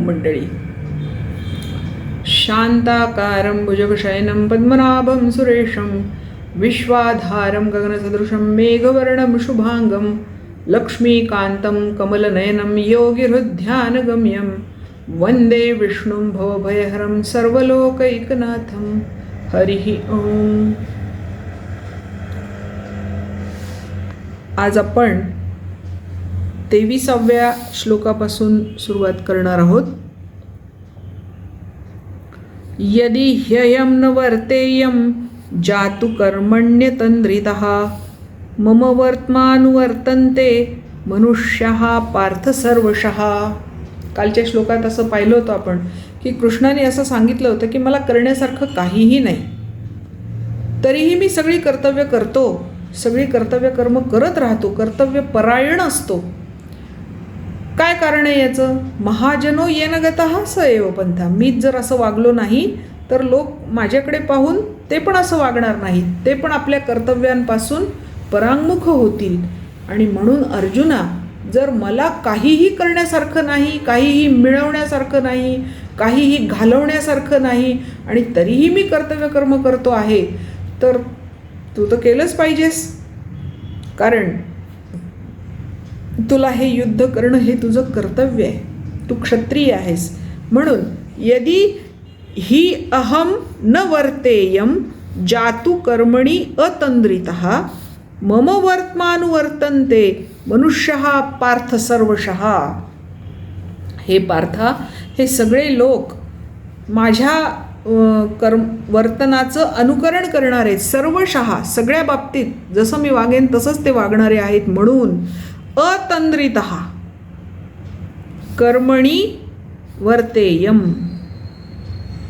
मंडळी. शांताकारं भुजगशयनं पद्मनाभं सुरेशं विश्वाधारं गगनसदृशं मेघवर्णं शुभांगं लक्ष्मीकान्तं कमलनयनं योगिहृद्ध्यानगम्यं वंदे विष्णुं भवभयहरं सर्वलोकैकनाथं. हरिः ओम. आज आपण 23व्या श्लोकापासून सुरुवात करणार आहोत. यदि ह्ययं न वर्तेयं जातु कर्मण्यतन्द्रितः मम वर्त्मानुवर्तन्ते मनुष्यः पार्थ सर्वशः. कालच्या श्लोकात असं पाहिलं होतं आपण की कृष्णाने असं सांगितलं होतं की मला करण्यासारखं काहीही नाही, तरीही मी सगळी कर्तव्य करतो, सगळी कर्तव्य कर्म करत राहतो, कर्तव्य परायण असतो. काय कारण आहे याचं? महाजनो येन गतः स एव पंथा. मीच जर असं वागलो नाही तर लोक माझ्याकडे पाहून ते पण असं वागणार नाहीत, ते पण आपल्या कर्तव्यांपासून परांगमुख होतील. आणि म्हणून अर्जुना, जर मला काहीही करण्यासारखं नाही, काहीही मिळवण्यासारखं नाही, काहीही घालवण्यासारखं नाही आणि तरीही मी कर्तव्य कर्म करतो आहे, तर तू तर केलंच पाहिजेस. कारण तुला हे युद्ध करणं हे तुझं कर्तव्य आहे, तू क्षत्रिय आहेस. म्हणून यदि हि अहम न वर्तेयम जातु कर्मणि अतंद्रितः मम वर्त्मानुवर्तन्ते मनुष्यः पार्थ सर्वशः. हे पार्था, हे सगळे लोक माझ्या वर्तनाचं अनुकरण करणारे, सर्वशः सगळ्या बाबतीत जसं मी वागेन तसंच ते वागणारे आहेत. म्हणून अतंद्रितः कर्मणि वर्तेयम,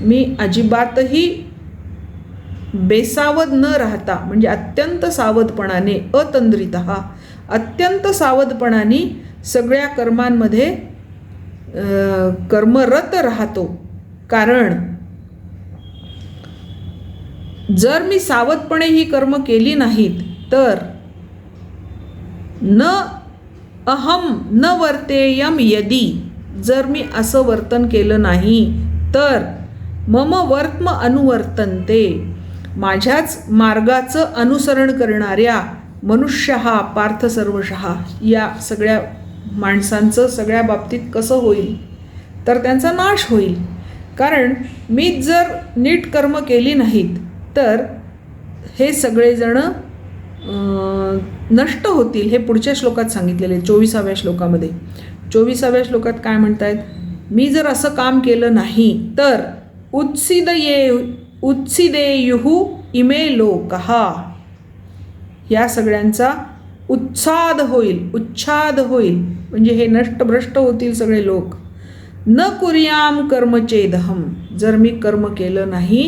मी अजिबातही बेसावध न राहता, म्हणजे अत्यंत सावधपणाने, अतंद्रितः अत्यंत सावधपणाने सगळ्या कर्मांमध्ये कर्मरत राहतो. कारण जर मी सावधपणे ही कर्म केली नाहीत तर न अहम न वर्तेयम, यदि जर मी असं वर्तन केलं नाही तर मम वर्त्म अनुवर्तन्ते, माझ्याच मार्गाचं अनुसरण करणाऱ्या मनुष्य हा पार्थ सर्वशः, या सगळ्या माणसांचं सगळ्या बाबतीत कसं होईल? तर त्यांचा नाश होईल. कारण मीच जर नीट कर्म केली नाहीत तर हे सगळेजण नष्ट होतील. हे पुढच्या श्लोकात सांगितलेले 24व्या श्लोकामध्ये. 24व्या श्लोकात काय म्हणतायत? मी जर असं काम केलं नाही तर उत्सिदेयुः इमे लोकः, या सगळ्यांचा उत्साद होईल, उच्छाद होईल, म्हणजे हे नष्टभ्रष्ट होतील सगळे लोक. न कुर्याम कर्मचेदहम, जर मी कर्म केलं नाही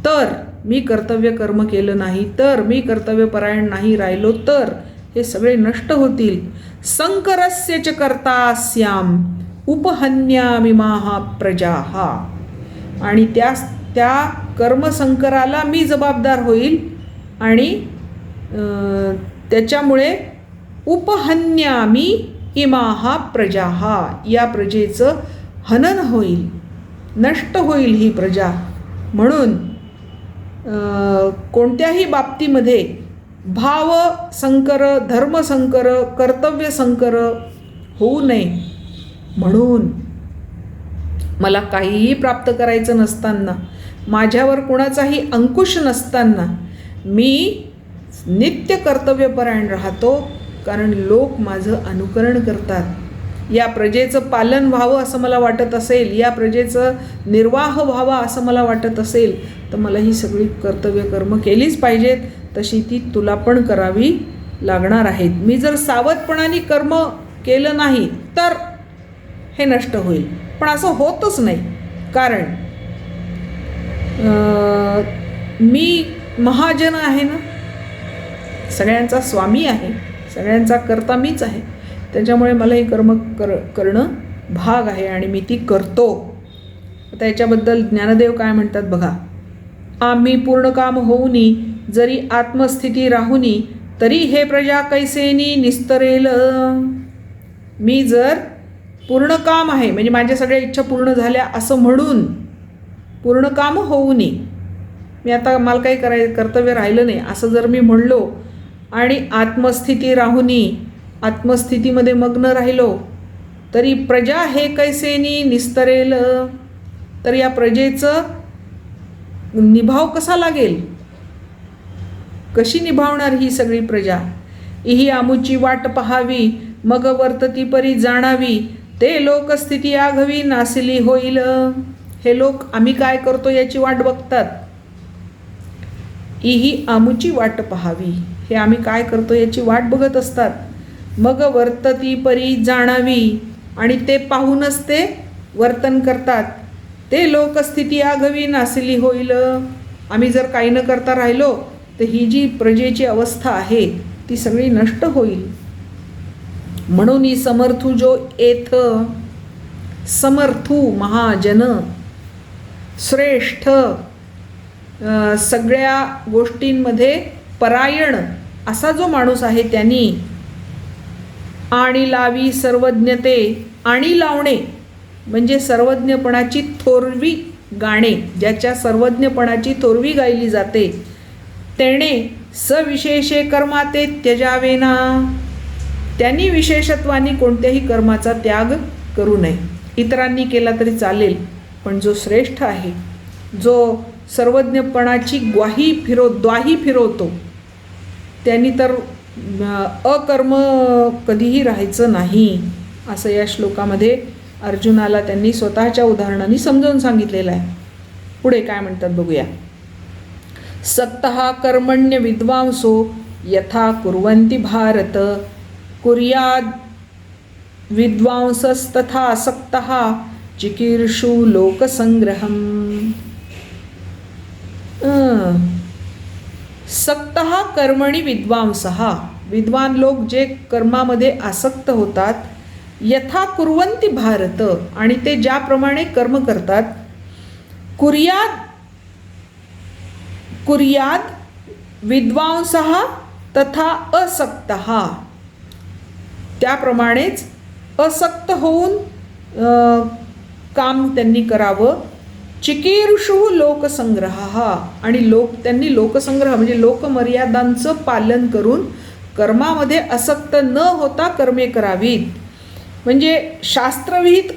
तर, मी कर्तव्य कर्म केलं नाही तर, मी कर्तव्यपरायण नाही राहिलो तर हे सगळे नष्ट होतील. संकरस्य च कर्तास्याम उपहन्यामिमाः प्रजाः, आणि त्या कर्मसंकराला मी जबाबदार होईल आणि त्याच्यामुळे उपहन्यामी इमाः प्रजाः, या प्रजेचं हनन होईल, नष्ट होईल ही प्रजा. म्हणून कोणत्याही बाबतीमध्ये भावसंकर, धर्मसंकर, कर्तव्यसंकर होऊ नये. म्हणून मला काहीही प्राप्त करायचं नसताना, माझ्यावर कोणाचाही अंकुश नसताना मी नित्य कर्तव्यपरायण राहतो. कारण लोक माझं अनुकरण करतात. या प्रजेचं पालन व्हावं असं मला वाटत असेल, या प्रजेचं निर्वाह व्हावा असं मला वाटत असेल, तर मला ही सगळी कर्तव्य कर्म केलीच पाहिजेत. तशी ती तुला पण करावी लागणार आहेत. मी जर सावधपणाने कर्म केलं नाही तर हे नष्ट होईल. पण असं होतच नाही. कारण मी महाजन आहे ना, सगळ्यांचा स्वामी आहे, सगळ्यांचा कर्ता मीच आहे. त्याच्यामुळे मला हे कर्म करणं भाग आहे आणि मी ती करतो. आता याच्याबद्दल ज्ञानदेव काय म्हणतात बघा. आम्ही पूर्ण काम होऊनी जरी आत्मस्थिती राहुनी तरी हे प्रजा कैसेनी निस्तरेल. मी जर पूर्ण काम आहे म्हणजे माझ्या सगळ्या इच्छा पूर्ण झाल्या असं म्हणून पूर्ण काम होऊ नये. मी आता मला काही कर्तव्य राहिलं नाही असं जर मी म्हणलो आणि आत्मस्थिती राहुनी आत्मस्थितीमध्ये मग्न राहिलो तरी प्रजा हे कैसेनी निस्तरेल. तर या प्रजेचं निभाव कसा लागेल, कशी निभावणार ही सगळी प्रजा. इही आमुची वाट पहावी मग वर्तती परी जाणावी ते लोकस्थिती आघवी नासिली होईल. हे लोक आम्ही काय करतो याची वाट बघतात. इही आमुची वाट पहावी, हे आम्ही काय करतो याची वाट बघत असतात. मग वर्तती परी जाणावी, आणि ते पाहूनच ते वर्तन करतात. ते लोकस्थिती आघवी नासिली होईल. आम्ही जर काही न करता राहिलो तर ही जी प्रजेची अवस्था आहे ती सगळी नष्ट होईल. म्हणून ही समर्थू जो एथ, समर्थू महाजन, श्रेष्ठ, सगळ्या गोष्टींमध्ये परायण असा जो माणूस आहे त्यांनी आणि लावी सर्वज्ञते, आणि लावणे म्हणजे सर्वज्ञपणाची थोरवी गाणे, ज्याच्या सर्वज्ञपणाची थोरवी गायली जाते, तेणे सविशेषे कर्माते त्यजावेना, त्यांनी विशेषत्वानी कोणत्याही कर्माचा त्याग करू नये. इतरांनी केला तरी चालेल, पण जो श्रेष्ठ आहे, जो सर्वज्ञपणाची द्वाही फिरवतो, त्यांनी तर अकर्म कधीही राहायचं नाही, असं या श्लोकामध्ये अर्जुनाला त्यांनी स्वतःच्या उदाहरणाने समजावून सांगितलेलं आहे. पुढे काय म्हणतात बघूया. सक्तः कर्मण्य विद्वांसो यथा कुर्वन्ति भारत कुर्याद विद्वांसस्तथा सक्तः चिकीर्षु लोकसंग्रहम्. सक्तः कर्मणि विद्वांसः, विद्वान लोक जे कर्मामध्ये आसक्त होतात, यथा कुर्वन्ति भारत, आणि ते ज्याप्रमाणे कर्म करतात, कुर्याद विद्वांसः तथा असक्तः, त्याप्रमाणेच असक्त होऊन काम त्यांनी करावं. चिकीर्षु लोकसंग्रह, आणि त्यांनी लोकसंग्रह म्हणजे लोकमर्यादांचं पालन करून कर्मामध्ये असक्त न होता कर्मे करावीत. म्हणजे शास्त्रविहित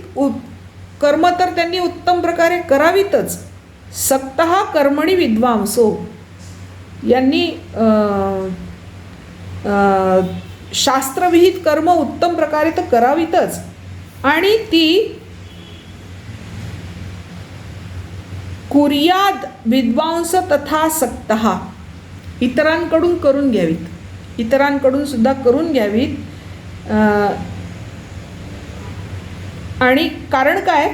कर्म तर त्यांनी उत्तम प्रकारे करावीतच. सक्तः कर्मणि विद्वांसो, यांनी शास्त्रविहित कर्म उत्तम प्रकारे तर करावीतच, आणि ती कुर्याद विद्वांस तथा सक्तः, इतरांकडून करून घ्यावीत, इतरांकडून सुद्धा करून घ्यावीत. आणि कारण काय,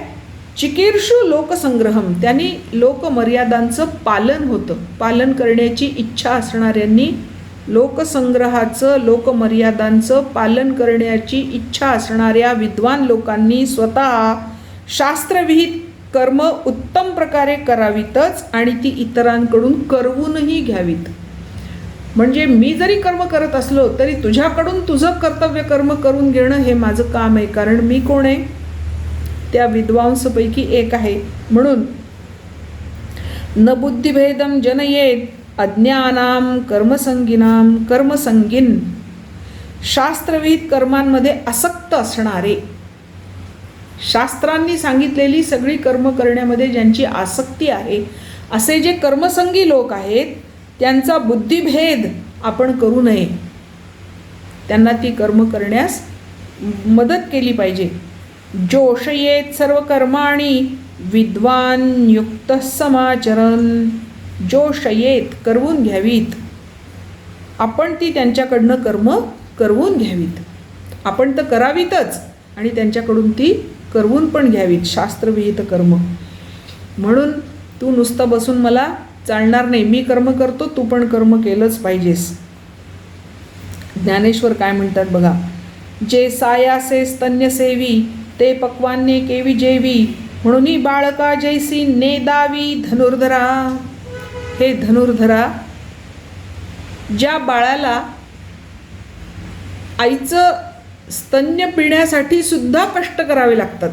चिकीर्षु लोकसंग्रहम, त्यांनी लोकमर्यादांचं पालन होतं, पालन करण्याची इच्छा असणाऱ्यांनी, लोकसंग्रहाचं लोकमर्यादांचं पालन करण्याची इच्छा असणाऱ्या विद्वान लोकांनी स्वतः शास्त्रविहित कर्म उत्तम प्रकारे करावीतच, आणि ती इतरांकडून करवूनही घ्यावीत. म्हणजे मी जरी कर्म करत असलो तरी तुझ्याकडून तुझं कर्तव्य कर्म करून घेणं हे माझं काम आहे, कारण मी कोण आहे, त्या विद्वांसपैकी एक आहे. म्हणून न बुद्धिभेदम जनयेत अज्ञानाम कर्मसंगीन, शास्त्रविहित कर्मांमध्ये आसक्त असणारे, शास्त्रांनी सांगितलेली सगळी कर्म करण्यामध्ये ज्यांची आसक्ती आहे, असे जे कर्मसंगी लोक आहेत त्यांचा बुद्धिभेद आपण करू नये, त्यांना ती कर्म करण्यास मदत केली पाहिजे. जोषयेत सर्व कर्माणि विद्वान युक्त समाचरण, जोषयेत करवून घ्यावीत, आपण ती त्यांच्याकडनं कर्म करवून घ्यावीत. आपण तर करावीतच आणि त्यांच्याकडून ती करवून पण घ्यावीत, शास्त्रविहित कर्म. म्हणून तू नुसतं बसून मला चालणार नाही, मी कर्म करतो, तू पण कर्म केलंच पाहिजेस. ज्ञानेश्वर काय म्हणतात बघा. जे सायासे स्तन्यसेवी ते पक्वान्ने केवी जेवी, म्हणून बाळका जैसी नेदावी धनुर्धरा. हे धनुर्धरा, ज्या बाळाला आईचं स्तन्य पिण्यासाठी सुद्धा कष्ट करावे लागतात,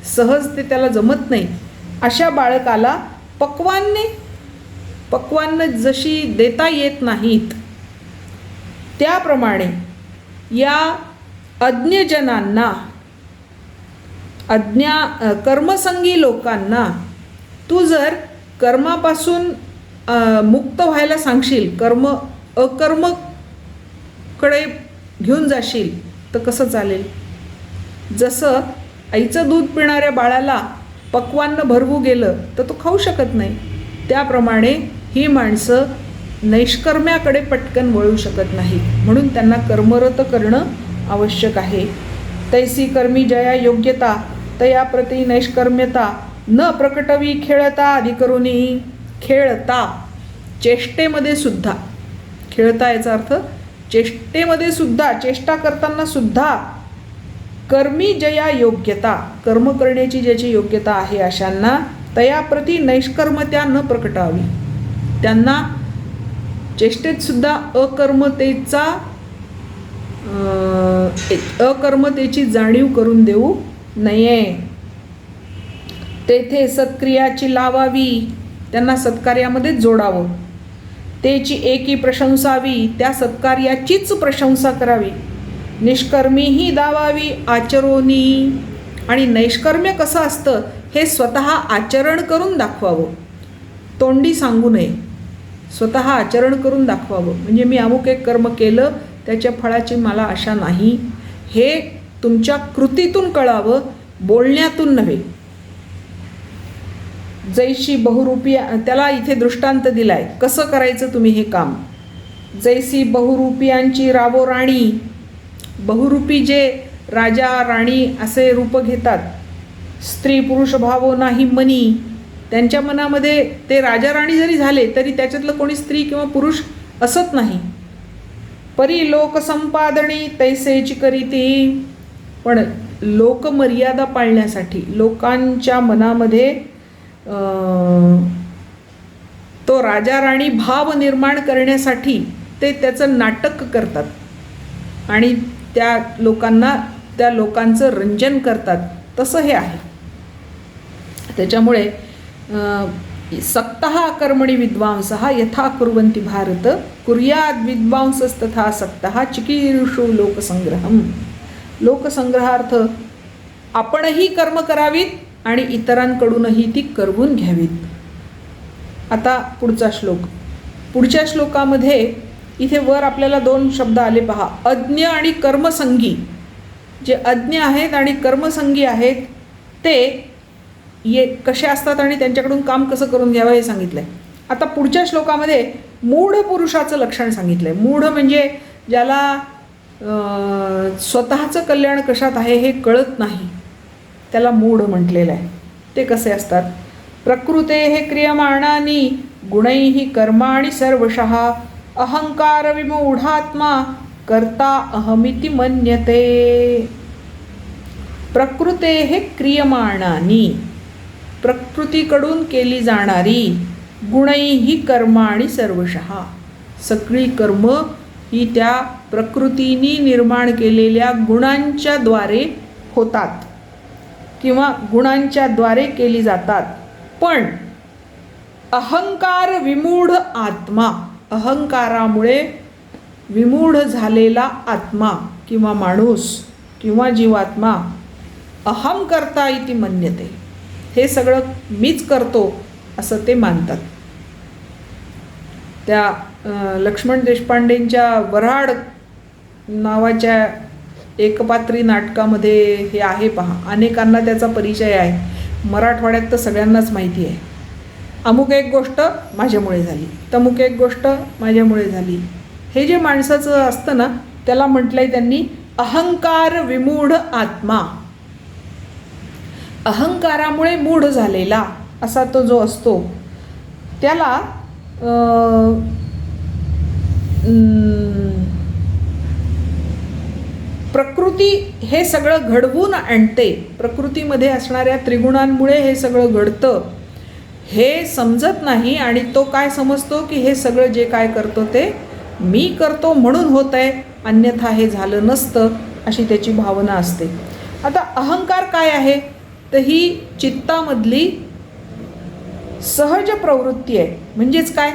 सहज ते त्याला जमत नाही. अशा बाळकाला पक्वान्न जशी देता येत नाहीत, त्याप्रमाणे या अज्ञजनांना, कर्मसंगी लोकांना तू जर कर्मापासून मुक्त व्हायला सांगशील, अकर्मकडे घेऊन जाशील तर कसं चालेल? जसं आईचं दूध पिणाऱ्या बाळाला पक्वान्न भरवू गेलं तर तो खाऊ शकत नाही, त्याप्रमाणे ही माणसं नैष्कर्म्याकडे पटकन वळू शकत नाहीत. म्हणून त्यांना कर्मरत करणं आवश्यक आहे. तैसी कर्मी जया योग्यता तया प्रती नैष्कर्म्यता न प्रकटवी खेळता अधिकरुणी. खेळता, चेष्टेमध्ये सुद्धा, खेळता याचा अर्थ चेष्टेमध्ये सुद्धा, चेष्टा करताना सुद्धा कर्मी जया योग्यता, कर्म करण्याची ज्याची योग्यता आहे अशांना तयाप्रती नैष्कर्मता न प्रकटावी, त्यांना चेष्टेत सुद्धा अकर्मतेची जाणीव करून देऊ नये. तेथे सत्क्रियाची लावावी, त्यांना सत्कार्यामध्ये जोडावं. त्याची एकी प्रशंसावी, त्या सत्कार्याचीच प्रशंसा करावी. निष्कर्मीही दावावी आचरोनी, आणि नैष्कर्म्य कसं असतं हे स्वतः आचरण करून दाखवावं, तोंडी सांगू नये, स्वतः आचरण करून दाखवावं. म्हणजे मी अमुक एक कर्म केलं, त्याच्या फळाची मला आशा नाही, हे तुमच्या कृतीतून कळावं, बोलण्यातून नव्हे. जैशी बहुरूपी, त्याला इथे दृष्टांत दिलाय कसं करायचं तुम्ही हे काम. जैसी बहुरूपियांची रावो राणी, बहुरूपी जे राजा राणी असे रूप घेतात, स्त्री पुरुष भावो नाही मनी, त्यांच्या मनामध्ये ते राजा राणी जरी झाले तरी त्याच्यातलं कोणी स्त्री किंवा पुरुष असत नाही. परी लोकसंपादनी तैसेची करीती, पण लोकमर्यादा पाळण्यासाठी, लोकांच्या मनामध्ये तो राजा राणी भाव निर्माण करण्यासाठी ते त्याचं नाटक करतात आणि त्या लोकांचं रंजन करतात. तसं हे आहे. त्याच्यामुळे सक्तः कर्मणी विद्वांसः यथा कुर्वन्ति भारत कुर्याद विद्वांसस्तथा सक्तः चिकीर्षु लोकसंग्रहम. लोकसंग्रहार्थ आपणही कर्म करावीत आणि इतरांकडूनही ती करवून घ्यावीत. आता पुढचा श्लोक. पुढच्या श्लोकामध्ये इथे वर आपल्याला 2 शब्द आले पहा, अज्ञ आणि कर्मसंगी. जे अज्ञ आहेत आणि कर्मसंगी आहेत ते कसे असतात आणि त्यांच्याकडून काम कसं करून घ्यावं हे सांगितलं आहे. आता पुढच्या श्लोकामध्ये मूढ पुरुषाचं लक्षण सांगितलं आहे. मूढ म्हणजे ज्याला स्वतःचं कल्याण कशात आहे हे कळत नाही, त्याला मूढ म्हटलेलं आहे. ते कसे असतात? प्रकृतेः क्रियमाणानि गुणैः कर्माणि सर्वशः अहंकार विमूढात्मा कर्ता अहमिति मन्यते. प्रकृतेः क्रियमाणानि, प्रकृतीकडून केली जाणारी, गुणैः कर्माणि सर्वशः, सगळी कर्म ही त्या प्रकृतीने निर्माण केलेल्या गुणांच्या द्वारे होतात किंवा गुणांच्या द्वारे केली जातात. पण अहंकार विमूढ आत्मा, अहंकारामुळे विमूढ झालेला आत्मा किंवा माणूस किंवा जीवात्मा अहम कर्ता इति मन्यते, हे सगळं मीच करतो असं ते मानतात. त्या लक्ष्मण देशपांडेंच्या वऱ्हाड नावाच्या एकपात्री नाटकामध्ये हे आहे पहा. अनेकांना त्याचा परिचय आहे, मराठवाड्यात तर सगळ्यांनाच माहिती आहे. अमुक एक गोष्ट माझ्यामुळे झाली, तमुक एक गोष्ट माझ्यामुळे झाली. हे जे माणसाचं असतं ना त्याला म्हटलं आहे त्यांनी अहंकार विमूढ आत्मा. अहंकारामुळे मूढ झालेला असा तो जो असतो त्याला प्रकृती हे सगळं घडवून आणते. प्रकृतीमध्ये असणाऱ्या त्रिगुणांमुळे हे सगळं घडतं हे समजत नाही आणि तो काय समजतो की हे सगळं जे काय करतो ते मी करतो म्हणून होत आहे, अन्यथा हे झालं नसतं अशी त्याची भावना असते. आता अहंकार काय आहे, तर ही चित्तामधली सहज प्रवृत्ती आहे. म्हणजेच काय,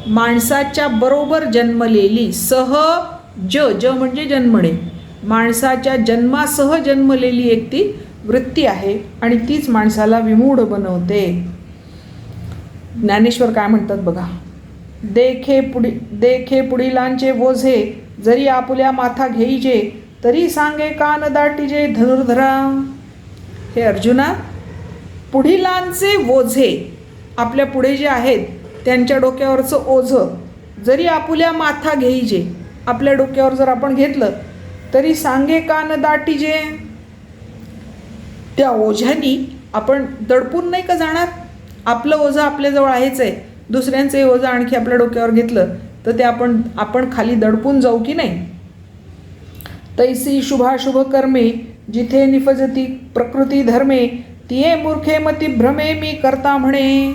माणसाच्या बरोबर जन्मलेली सहज, ज म्हणजे जन्मणे, माणसाच्या जन्मासह जन्मलेली एक ती वृत्ती आहे आणि तीच माणसाला विमूढ बनवते. ज्ञानेश्वर काय म्हणतात बघा, देखे पुढिलांचे ओझे, जरी आपुल्या माथा घेईजे, तरी सांगे कान दाटीजे धनुर्धरा. हे अर्जुना, पुढिलांचे ओझे, आपल्या पुढे जे आहेत त्यांच्या डोक्यावरचं ओझं जरी आपुल्या माथा घेईजे, आपल्या डोक्यावर जर आपण घेतलं तरी सांगे कान दाटीजे, त्या ओझ्यानी आपण दडपून नाही का जाणार. आपलं ओझं आपल्याजवळ आहेच आहे, दुसऱ्यांचंही ओझं आणखी आपल्या डोक्यावर घेतलं तर ते आपण खाली दडपून जाऊ की नाही. तैसी शुभाशुभ कर्मे, जिथे निफजती प्रकृती धर्मे, तिये मूर्खे मती भ्रमे, मी करता म्हणे.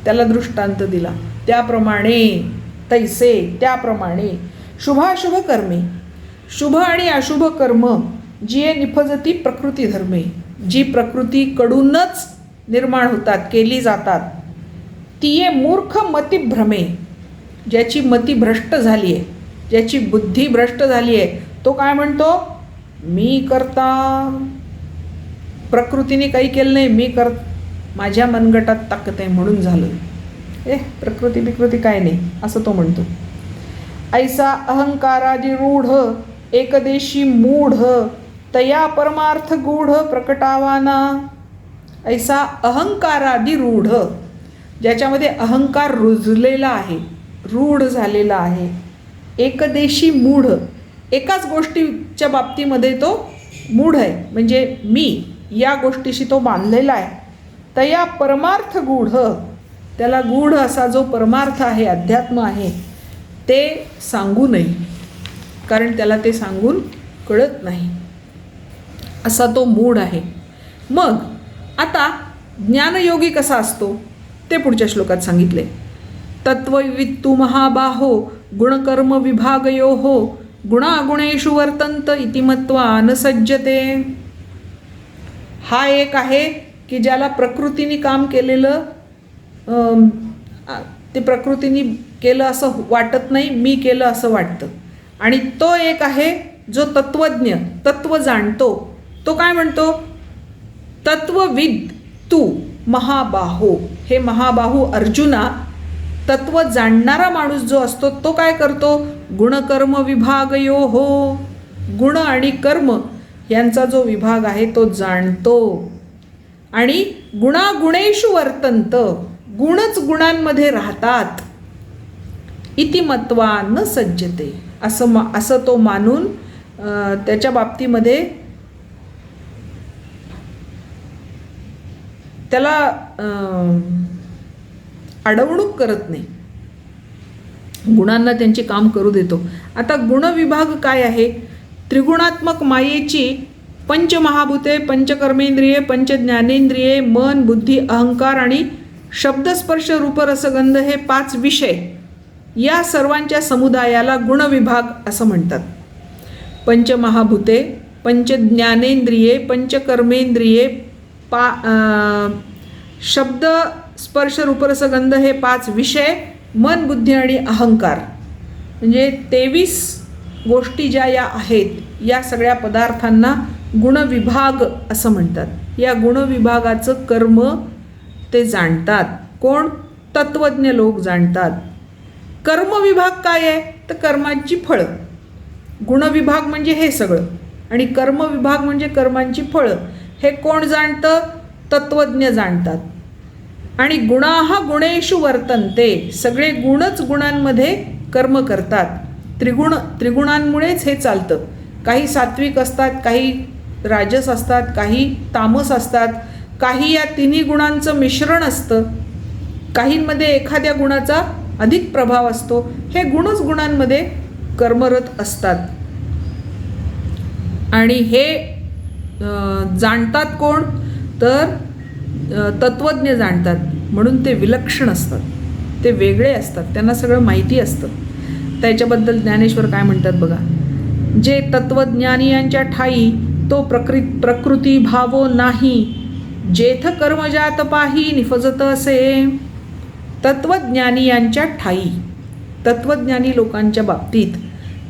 त्याला दृष्टांत दिला. त्याप्रमाणे, तैसे त्याप्रमाणे, शुभाशुभ कर्मे, शुभ आणि अशुभ कर्म, जी निफजती प्रकृती धर्मे, जी प्रकृतीकडूनच निर्माण होतात, केली जातात, तिये मूर्ख मती भ्रमे, ज्याची मती भ्रष्ट झाली आहे, ज्याची बुद्धी भ्रष्ट झाली आहे, तो काय म्हणतो, मी करता. प्रकृतीने काही केलं नाही, मी माझ्या मनगटात ताकद आहे म्हणून झालं. प्रकृती बिकृती काय नाही असं तो म्हणतो. ऐसा अहंकारादि रूढ, एकदेशी मूढ, तया परमार्थ गूढ प्रकटावाना. ऐसा अहंकारादि रूढ, ज्याच्यामध्ये अहंकार रुजलेला आहे, रूढ झालेला आहे. एकदेशी मूढ, एकाच गोष्टीच्या बाबतीमध्ये तो मूढ आहे, म्हणजे मी या गोष्टीशी तो बांधलेला आहे. तया परमार्थ गूढ, त्याला गूढ असा जो परमार्थ आहे, अध्यात्म आहे, ते सांगू नये, कारण त्याला ते सांगून कळत नाही, असा तो मूढ आहे. मग आता ज्ञानयोगी कसा असतो ते पुढच्या श्लोकात सांगितले. तत्ववित्तु महाबाहो, गुणकर्म विभागयोः, गुणागुणेषु वर्तन्त इति मत्वा न सज्जते. हा एक आहे की ज्याला प्रकृतीने काम केलेलं, ते प्रकृतीने केलं असं वाटत नाही, मी केलं असं वाटतं. आणि तो एक आहे जो तत्वज्ञ, तत्व जाणतो, तो काय म्हणतो, तत्वविद तू महाबाहो. हे महाबाहू अर्जुना, तत्व जाणणारा माणूस जो असतो तो काय करतो, गुणकर्म विभागयोः, गुण आणि कर्म यांचा जो विभाग आहे तो जाणतो. आणि गुणागुणेषु वर्तन्त, गुणच गुणांमध्ये राहतात. इति मत्वा न सज्जते, असं तो मानून त्याच्या बाबतीमध्ये त्याला अडवणूक करत नाही, गुणांना त्यांची काम करू देतो. आता गुणविभाग काय आहे, त्रिगुणात्मक मायेची पंचमहाभूते, पंचकर्मेंद्रिये, पंचज्ञानेंद्रिये, मन, बुद्धी, अहंकार आणि शब्दस्पर्श रूपरसगंध हे 5 विषय, या सर्वांच्या समुदायाला गुणविभाग असं म्हणतात. पंचमहाभूते, पंचज्ञानेंद्रिये, पंचकर्मेंद्रिये, शब्द स्पर्श रूपरसगंध हे 5 विषय, मन, बुद्धी आणि अहंकार, म्हणजे 23 गोष्टी ज्या या आहेत, या सगळ्या पदार्थांना गुणविभाग असं म्हणतात. या गुणविभागाचं कर्म ते जाणतात. कोण, तत्वज्ञ लोक जाणतात. कर्मविभाग काय आहे, तर कर्मांची फळं. गुणविभाग म्हणजे हे सगळं, आणि कर्मविभाग म्हणजे कर्मांची फळं. हे कोण जाणतं, तत्वज्ञ जाणतात. आणि गुणाः गुणेषु वर्तन्ते, सगळे गुणच गुणांमध्ये कर्म करतात. त्रिगुणांमुळेच हे चालतं. काही सात्विक असतात, काही राजस असतात, काही तामस असतात, काही या तिन्ही गुणांचं मिश्रण असतं, काहींमध्ये एखाद्या गुणाचा अधिक प्रभाव असतो. हे गुणच गुणांमध्ये कर्मरत असतात. आणि हे जाणतात कोण, तर तत्वज्ञ जाणतात. म्हणून ते विलक्षण असतात, ते वेगळे असतात, त्यांना सगळं माहिती असतं. त्याच्याबद्दल ज्ञानेश्वर काय म्हणतात बघा. जे तत्वज्ञानी यांच्या ठाई तो प्रकृती भावो नाही, जेथ कर्मजात पाही निफजत असे. तत्वज्ञानी यांच्या ठाई, तत्वज्ञानी लोकांच्या बाबतीत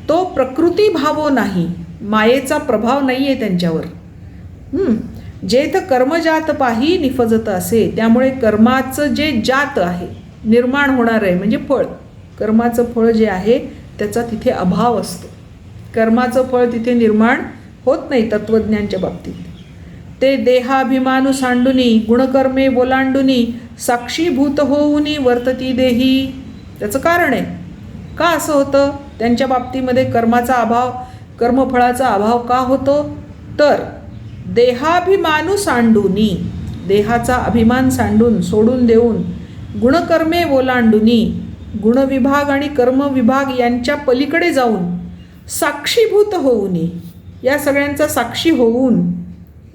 तो प्रकृती भावो नाही, मायेचा प्रभाव नाही आहे त्यांच्यावर. जेथ कर्मजात पाही निफजत असे. त्यामुळे कर्माचं जे जात आहे, निर्माण होणार आहे म्हणजे फळ, कर्माचं फळ जे आहे त्याचा तिथे अभाव असतो. कर्माचं फळ तिथे निर्माण होत नाही तत्वज्ञांच्या बाबतीत. ते देहाभिमानू सांडुनी गुणकर्मे बोलांडुनी साक्षीभूत होऊनी वर्तती देही. त्याचं कारण आहे का असं होतं त्यांच्या बाबतीमध्ये कर्माचा अभाव, कर्मफळाचा अभाव का होतो, तर देहाभिमानू सांडुनी, देहाचा अभिमान सांडून सोडून देऊन, गुणकर्मे ओलांडुनी, गुणविभाग आणि कर्मविभाग यांच्या पलीकडे जाऊन, साक्षीभूत होऊनी, या सगळ्यांचा साक्षी होऊन,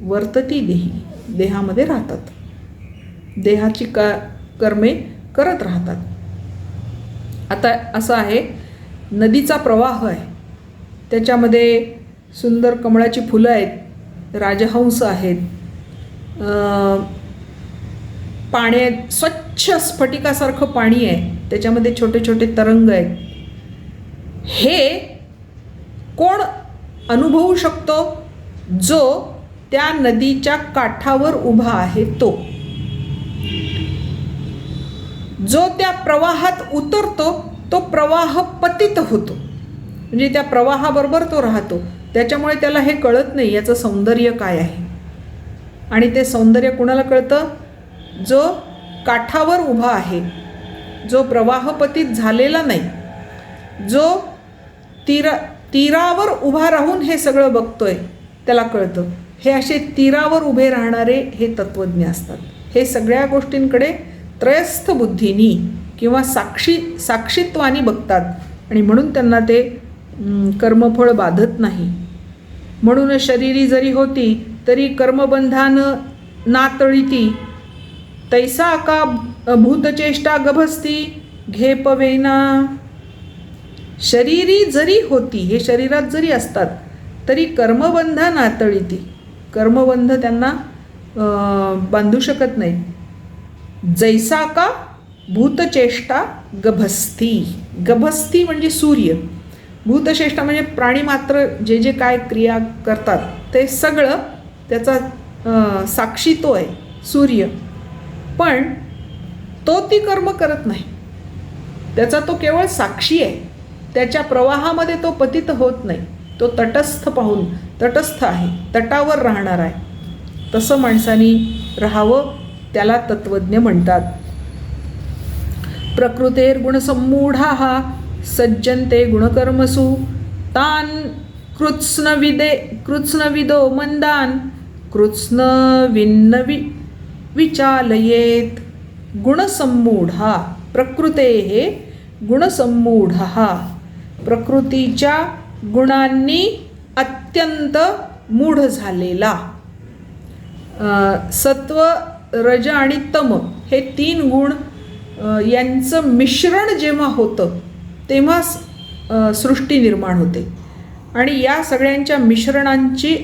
वर्तती देही, देहामध्ये राहतात, देहाची कर्मे करत राहतात. आता असं आहे, नदीचा प्रवाह आहे, त्याच्यामध्ये सुंदर कमळाची फुलं आहेत, राजहंस आहेत, पाण्यात स्वच्छ स्फटिकासारखं पाणी आहे, त्याच्यामध्ये छोटे छोटे तरंग आहेत. हे कोण अनुभवू शकतो, जो त्या नदीच्या काठावर उभा आहे तो, जो त्या प्रवाहात उतरतो तो प्रवाह पतित होतो, म्हणजे त्या प्रवाहाबरोबर तो राहतो. त्याच्यामुळे त्याला हे कळत नाही याचं सौंदर्य काय आहे. आणि ते सौंदर्य कुणाला कळतं, जो काठावर उभा आहे, जो प्रवाहपतीत झालेला नाही, जो तीरावर उभा राहून हे सगळं बघतोय त्याला कळतं. हे असे तीरावर उभे राहणारे हे तत्त्वज्ञ असतात. हे सगळ्या गोष्टींकडे त्रयस्थ बुद्धीनी किंवा साक्षीत्वानी बघतात आणि म्हणून त्यांना ते कर्मफळ बाधत नाही. म्हणून शरीरी जरी होती तरी कर्मबंधान नातळीती, तैसा का भूतचेष्टा गभस्ती घेपवेना. शरीरी जरी होती, हे शरीरात जरी असतात तरी कर्मबंध नातळीती, कर्मबंध त्यांना बांधू शकत नाही. जैसा का भूतचेष्टा गभस्ती, गभस्ती म्हणजे सूर्य, भूतचेष्टा म्हणजे प्राणी मात्र जे जे काय क्रिया करतात ते सगळं त्याचा साक्षी तो आहे सूर्य. पण तो ती कर्म करत नाही, त्याचा तो केवळ साक्षी आहे. त्याच्या प्रवाहामध्ये तो पतित होत नाही, तो तटस्थ पाहून, तटस्थ आहे, तटावर राहणार आहे. तसं माणसानी राहावं, त्याला तत्वज्ञ म्हणतात. प्रकृतेर गुणसम्मूढाः सज्जन्ते गुणकर्मसु तान कृत्स्नविदो मंदान कृत्स्नविन्न विचालयेत. गुणसम्मूढा, प्रकृतेः गुणसम्मूढः, प्रकृतीच्या गुणांनी अत्यंत मूढ झालेला. सत्व, रज आणि तम हे 3 गुण यांचं मिश्रण जेव्हा होतं तेव्हा सृष्टी निर्माण होते. आणि या सगळ्यांच्या मिश्रणांचे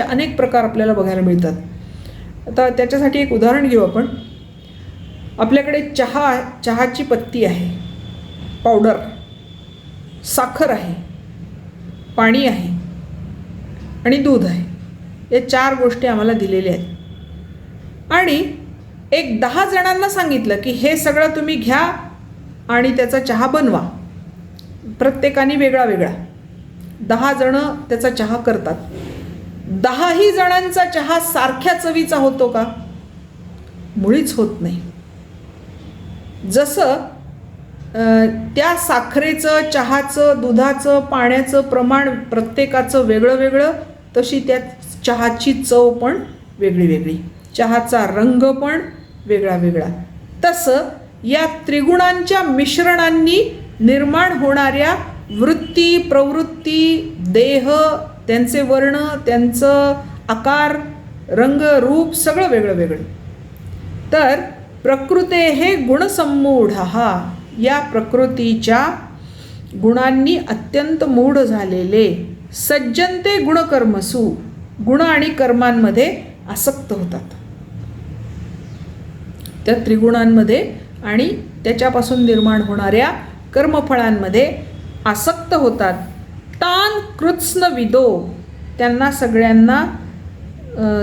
अनेक प्रकार आपल्याला बघायला मिळतात. आता त्याच्यासाठी एक उदाहरण घेऊ आपण. आपल्याकडे चहाची पत्ती आहे, पावडर, साखर आहे, पाणी आहे आणि दूध आहे. या 4 गोष्टी आम्हाला दिलेल्या आहेत. आणि एक 10 जणांना सांगितलं की हे सगळं तुम्ही घ्या आणि त्याचा चहा बनवा. प्रत्येकाने वेगळा वेगळा. 10 जणं त्याचा चहा करतात. 10ही जणांचा चहा सारख्या चवीचा होतो का? मुळीच होत नाही. जसं त्या साखरेचं, चहाचं, दुधाचं, पाण्याचं प्रमाण प्रत्येकाचं वेगळं वेगळं, तशी त्या चहाची चव पण वेगळी वेगळी, चहाचा रंग पण वेगळा वेगळा. तसं या त्रिगुणांच्या मिश्रणांनी निर्माण होणाऱ्या वृत्ती, प्रवृत्ती, देह, त्यांचे वर्ण, त्यांचं आकार, रंग, रूप सगळं वेगळं वेगळं. तर प्रकृते हे गुणसम्मूढ, या प्रकृतीच्या गुणांनी अत्यंत मूढ झालेले सज्जनते गुणकर्मसु, गुण आणि कर्मांमध्ये आसक्त होतात. त्या त्रिगुणांमध्ये आणि त्याच्यापासून निर्माण होणाऱ्या कर्मफळांमध्ये आसक्त होतात. तान कृत्स्न विदो, त्यांना सगळ्यांना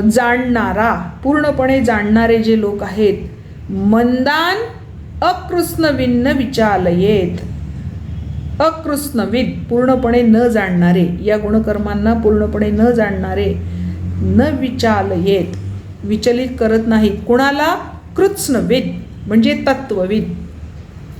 जाणणारा, पूर्णपणे जाणणारे जे लोक आहेत. मंदान अकृत्स्नविन्न विचालयेत, अकृत्स्नविद पूर्णपणे न जाणणारे, या गुणकर्मांना पूर्णपणे न जाणणारे. न विचालयेत, विचलित करत नाहीत. कुणाला? कृत्स्नविद म्हणजे तत्वविद,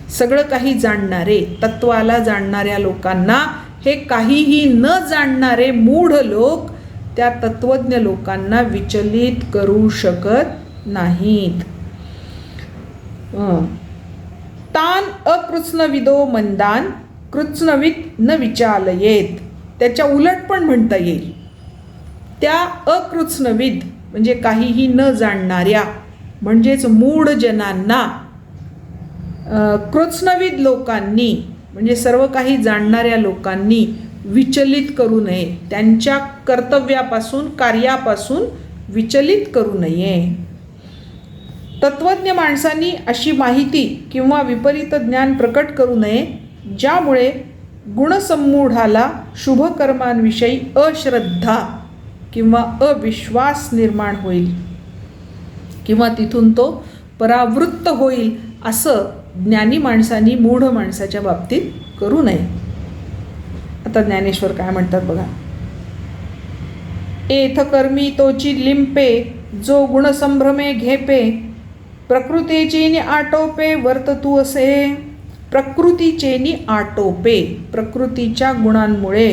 सगळं काही जाणणारे, तत्वाला जाणणाऱ्या लोकांना हे काहीही न जाणणारे मूढ लोक त्या तत्वज्ञ लोकांना विचलित करू शकत नाहीत. तान अकृत्स्नविदो मंदान कृत्स्नविद न विचालयेत. त्याच्या उलट पण म्हणता येईल. त्या अकृत्स्नविद म्हणजे काहीही न जाणणाऱ्या म्हणजेच मूढ जनांना कृत्स्नविद लोकांनी म्हणजे सर्व काही जाणणाऱ्या लोकांनी विचलित करू नये, त्यांच्या कर्तव्यापासून, कार्यापासून विचलित करू नये. तत्वज्ञ माणसांनी अशी माहिती किंवा विपरीत ज्ञान प्रकट करू नये ज्यामुळे गुणसम्मूढाला शुभकर्मांविषयी अश्रद्धा किंवा अविश्वास निर्माण होईल किंवा तिथून तो परावृत्त होईल. असं ज्ञानी माणसांनी मूढ माणसाच्या बाबतीत करू नये. आता ज्ञानेश्वर काय म्हणतात बघा. एथ कर्मी तोची लिंपे, जो गुणसंभ्रमे घेपे, प्रकृतीचेनी आटोपे वर्ततू असे. प्रकृतीचेनी आटोपे, प्रकृतीच्या गुणांमुळे.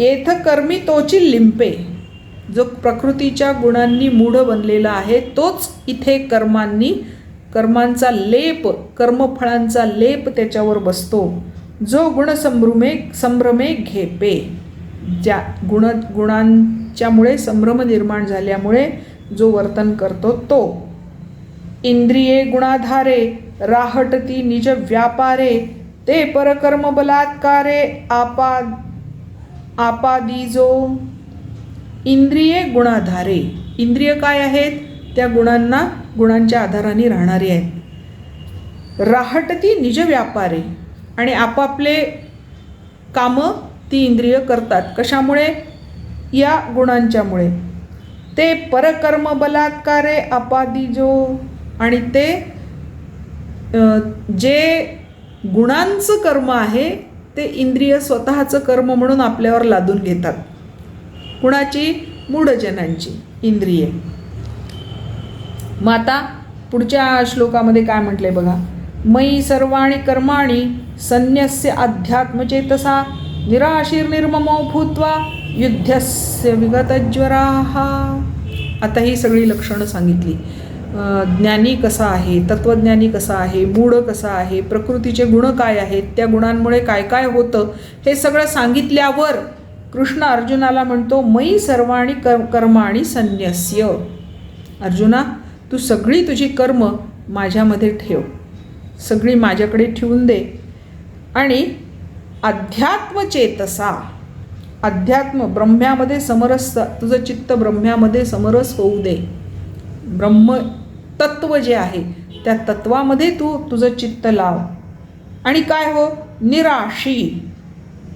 एथ कर्मी तोची लिंपे, जो प्रकृतीच्या गुणांनी मूढ बनलेला आहे तोच इथे कर्मांचा लेप, कर्मफळांचा लेप त्याच्यावर बसतो. जो गुणसंभ्रमे घेपे, ज्या गुणांच्यामुळे संभ्रम निर्माण झाल्यामुळे जो वर्तन करतो तो. इंद्रिये गुणाधारे राहटती निज व्यापारे, ते परकर्म बलात्कारे आपादिजो. इंद्रिये गुणाधारे, इंद्रिय काय आहेत? त्या गुणांच्या आधाराने राहणारी आहेत. राहटती निज व्यापारे, आणि आपापले कामं ती इंद्रिय करतात. कशामुळे? या गुणांच्यामुळे. ते परकर्म बलात्कारे आपादिजो, आणि ते जे गुणांचं कर्म आहे ते इंद्रिय स्वतःचं कर्म म्हणून आपल्यावर लादून घेतात. कुणाची? मूढजनांची इंद्रिये. मग आता पुढच्या श्लोकामध्ये काय म्हटलंय बघा. मयि सर्वाणि कर्माणि संन्यस्य अध्यात्मचेतसा, निराशीर्निर्ममो भूत्वा युद्धस्य विगतज्वराः. आता ही सगळी लक्षणं सांगितली. ज्ञानी कसा आहे, तत्वज्ञानी कसा आहे, मूढ कसा आहे, प्रकृतीचे गुण काय आहेत, त्या गुणांमुळे काय काय होतं, हे सगळं सांगितल्यावर कृष्ण अर्जुनाला म्हणतो मयि सर्वाणि कर्माणि संन्यस्य. अर्जुना, तू सगळी तुझी कर्म माझ्यामध्ये ठेव, सगळी माझ्याकडे ठेवून दे. आणि अध्यात्मचेतसा, अध्यात्म ब्रह्म्यामध्ये समरस, तुझं चित्त ब्रह्म्यामध्ये समरस होऊ दे. ब्रह्म तत्व जे आहे त्या तत्वामध्ये तू तुझं चित्त लाव. आणि काय हो? निराशी,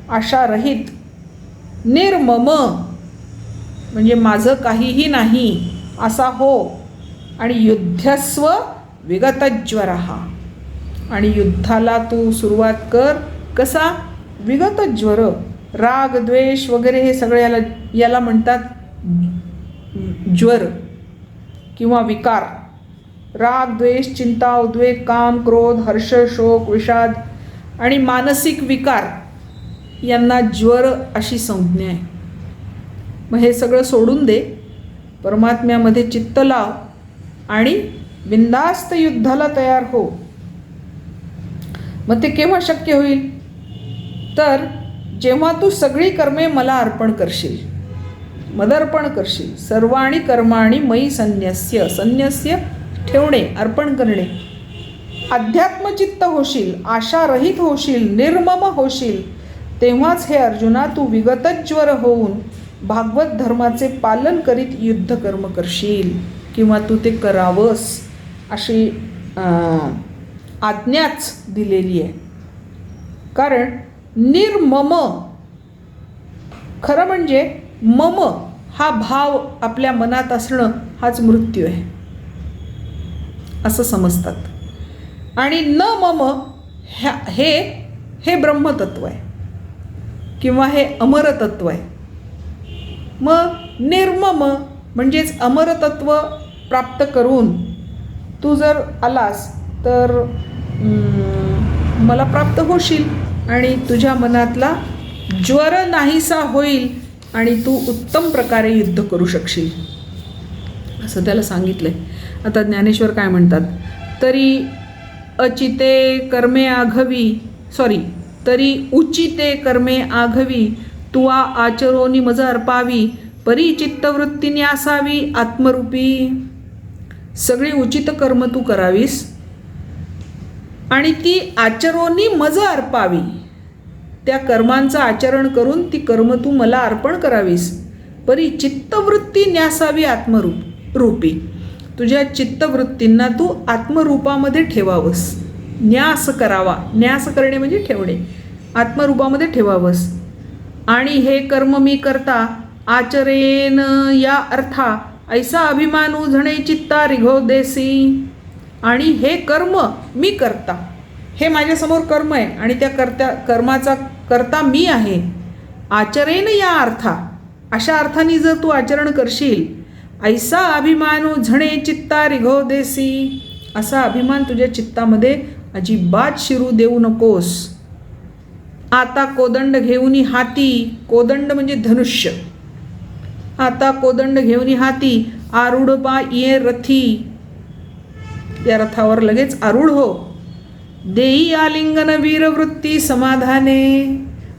आशारहित. निर्मम म्हणजे माझं काहीही नाही असा हो. आणि युद्धस्व विगतज्वरः, आणि युद्धाला तू सुरुवात कर. कसा? विगतज्वर. राग द्वेष वगैरे हे सगळं याला म्हणतात ज्वर किंवा विकार. राग द्वेष चिंता उद्वेग काम क्रोध हर्ष शोक विषाद आणि मानसिक विकार यांना ज्वर अशी संज्ञा आहे. मग हे सगळं सोडून दे, परमात्म्यामध्ये चित्त लाव आणि बिनधास्त युद्धाला तयार हो. मग ते केव्हा शक्य होईल? तर जेव्हा तू सगळी कर्मे मला अर्पण करशील, मदर्पण करशील. सर्वाणि कर्माणि मयि संन्यस्य, संन्यस्य ठेवणे, अर्पण करणे. अध्यात्मचित्त होशील, आशारहित होशील, निर्मम होशील, तेव्हाच हे अर्जुना तू विगतज्वर होऊन भागवत धर्माचे पालन करीत युद्धकर्म करशील किंवा तू ते करावंस अशी आज्ञाच दिलेली आहे. कारण निर्मम, खरं म्हणजे मम हा भाव आपल्या मनात असणं हाच मृत्यू आहे असं समजतात. आणि न मम हे ब्रह्मतत्व आहे किंवा हे अमरतत्व आहे. मग निर्मम म्हणजेच अमरतत्व प्राप्त करून तू जर आलास तर मला प्राप्त होशील आणि तुझ्या मनातला ज्वर नाहीसा होईल आणि तू उत्तम प्रकारे युद्ध करू शकशील असं त्याला सांगितलं आहे. आता ज्ञानेश्वर काय म्हणतात, तरी उचिते कर्मे आघवी तुवा आचरोनी मज अर्पावी परी चित्तवृत्तीने असावी आत्मरूपी. सगळी उचित कर्म तू करावीस आणि ती आचरोनी मज अर्पावी, त्या कर्मांचं आचरण करून ती कर्म तू मला अर्पण करावीस. परी चित्तवृत्ती न्यासावी आत्मरूपी, तुझ्या चित्तवृत्तींना तू आत्मरूपामध्ये ठेवावंस. न्यास करावा, न्यास करणे म्हणजे ठेवणे, आत्मरूपामध्ये ठेवावंस. आणि हे कर्म मी करता आचरेन या अर्था ऐसा अभिमानू झणे चित्ता रिघो देसी. आणि हे कर्म मी करता, हे माझ्यासमोर कर्म आहे आणि त्या कर्माचा करता मी आहे. आचरेन या अर्था, अशा अर्थाने जर तू आचरण करशील, ऐसा अभिमानू झणे चित्ता रिघो देसी, असा अभिमान तुझ्या चित्तामध्ये अजिबात शिरू देऊ नकोस. आता कोदंड घेऊनी हाती, कोदंड म्हणजे धनुष्य, आता कोदंड घेऊनी हाती आरूढ पा ये रथी, या रथावर लगेच आरूढ हो. देई आलिंगन वीरवृत्ती समाधाने,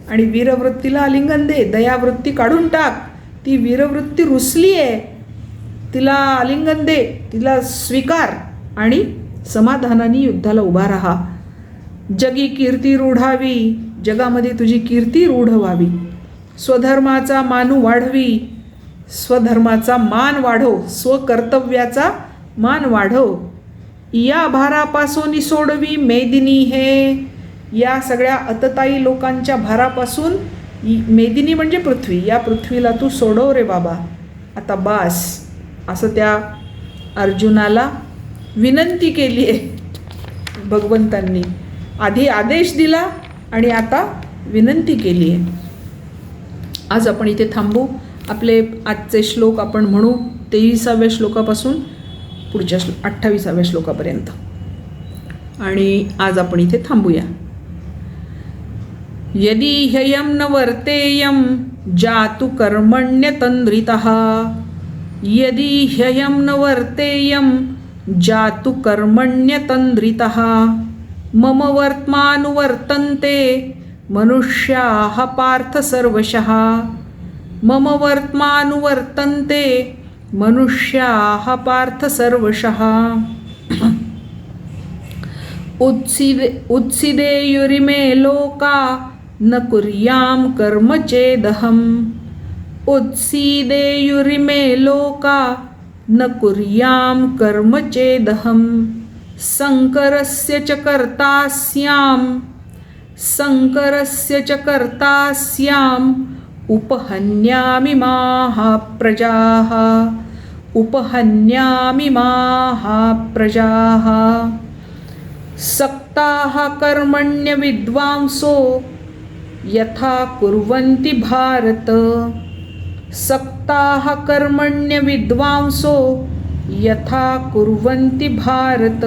आणि वीरवृत्तीला आलिंगन दे, दयावृत्ती काढून टाक. ती वीरवृत्ती रुसली आहे, तिला आलिंगन दे, तिला स्वीकार आणि समाधानाने युद्धाला उभा राहा. जगी कीर्ती रूढावी, जगामध्ये तुझी कीर्ती रूढ व्हावी. स्वधर्माचा मानू वाढवी, स्वधर्माचा मान वाढव, स्वकर्तव्याचा मान वाढव. या भारापासून सोडवी मेदिनी हे, या सगळ्या अतताई लोकांच्या भारापासून, मेदिनी म्हणजे पृथ्वी, या पृथ्वीला तू सोडव रे बाबा, आता बास, असं त्या अर्जुनाला विनंती केली आहे भगवंतांनी. आधी आदेश दिला आणि आता विनंती केली आहे. आज आपण इथे थांबू. आपले आजचे श्लोक आपण म्हणू 23व्या श्लोकापासून पुढच्या 28व्या श्लोकापर्यंत, आणि आज आपण इथे थांबूया. यदि ह्ययं न वर्तेयं जातु कर्मण्यतन्द्रितः, यदि ह्ययं न वर्तेयं जातु कर्मण्यतन्द्रितः, मम वर्त्मानुवर्तन्ते मनुष्याः पार्थ सर्वशः, मम वर्त्मानुवर्तन्ते मनुष्याः पार्थ सर्वशः. उत्सिदेयुरिमे लोका न कुर्यां कर्म चेदहम्, उत्सिदेयुरिमे लोका न कुर्यां कर्म चेदहम्. संकरस्य च कर्ता स्याम्, संकरस्य च कर्ता स्याम्, उपहन्यामि माः प्रजाः, उपहन्यामि माः प्रजाः. सक्ताः कर्मण्य विद्वांसो यथा कुर्वन्ति भारत, सक्ताः कर्मण्य विद्वांसो यथा कुर्वन्ति भारत.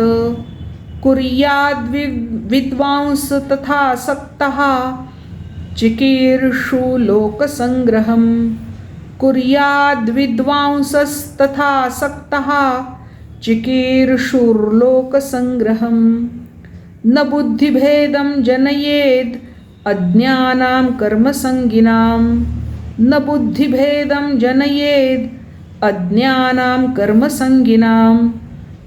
कुर्याद् विद्वांस तथा सक्तः चिकीर्षु लोकसंग्रहम्, कुर्याद् विद्वांसस्तथा सक्तः चिकीर्षुर्लोकसंग्रहम्. न बुद्धिभेदं जनयेद् अज्ञानां कर्मसंगिनां, न बुद्धिभेदं जनयेद् अज्ञानां कर्मसंगिनां.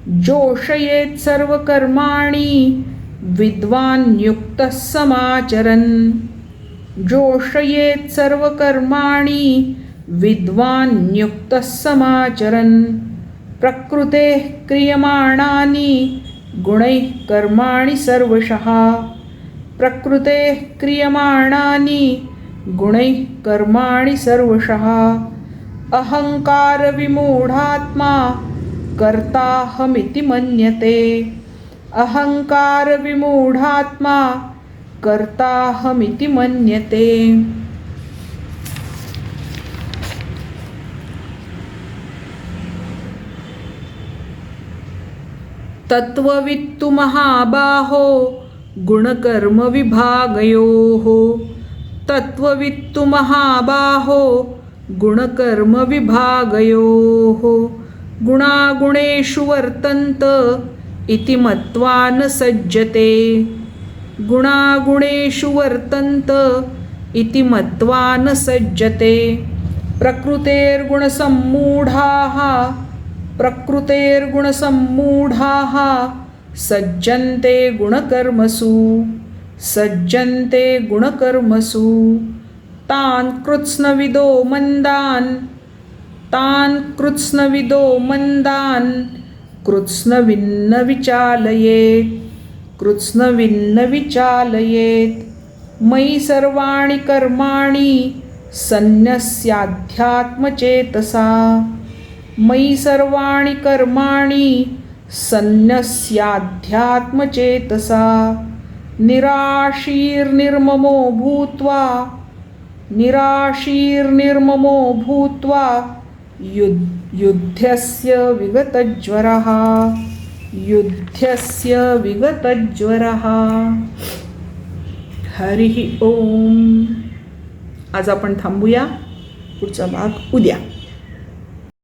जोषयेत् सर्वकर्माणि विद्वान् युक्तः समाचरन् जोषयेत् सर्वकर्माणि विद्वान् युक्तः समाचरन् प्रकृतेः क्रियमाणानि गुणैः कर्माणि सर्वशः प्रकृतेः क्रियमाणानि गुणैः कर्माणि सर्वशः अहङ्कारविमूढात्मा कर्ताहमिति मन्यते अहङ्कारविमूढात्मा कर्ताहमिति मन्यते. तत्त्ववित्तु महाबाहो गुणकर्मविभागयोः तत्त्ववित्तु महाबाहो गुणकर्मविभागयोः गुणागुणेषु वर्तन्त इति मत्वा न सज्जते गुणागुणेषु वर्तन्त इति मत्वा न सज्जते प्रकृतेर्गुणसम्मूढाः सज्जन्ते गुणकर्मसु तान् कृत्स्नविदो मन्दान् कृत्स्नविन्न विचालयेत् मयि सर्वाणि कर्माणि सन्न्यस्याध्यात्मचेतसा मयि सर्वाणि कर्माणि सन्न्यस्याध्यात्मचेतसा निराशीर्निर्ममो भूत्वा युध्यस्य विगतज्वरः. हरिः ओम. आज आपण थांबूया. पुढचा भाग उद्या.